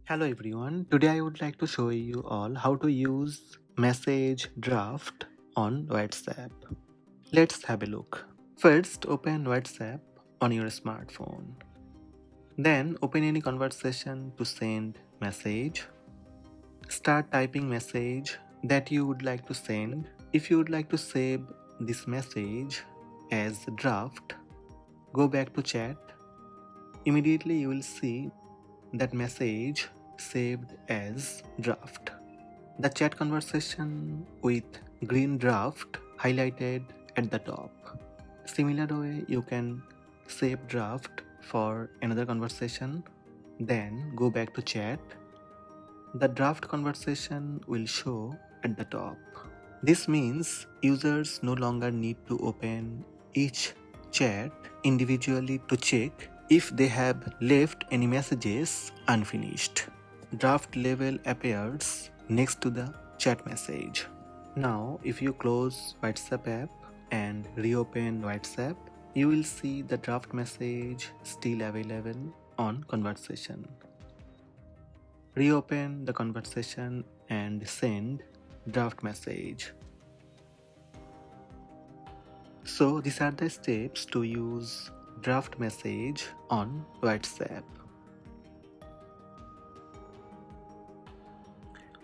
Hello everyone, today I would like to show you all how to use message draft on WhatsApp. Let's have a look. First, open WhatsApp on your smartphone. Then open any conversation to send message. Start typing message that you would like to send. If you would like to save this message as draft, go back to chat. Immediately you will see that message saved as draft. The chat conversation with green draft highlighted at the top. Similar way, you can save draft for another conversation, then go back to chat. The draft conversation will show at the top. This means users no longer need to open each chat individually to check if they have left any messages unfinished. Draft label appears next to the chat message. Now, if you close WhatsApp app and reopen WhatsApp, you will see the draft message still available on conversation. Reopen the conversation and send draft message. So these are the steps to use draft message on WhatsApp.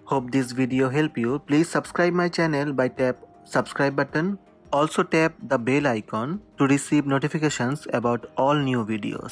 Hope this video help you. Please subscribe my channel by tap subscribe button. Also tap the bell icon to receive notifications about all new videos.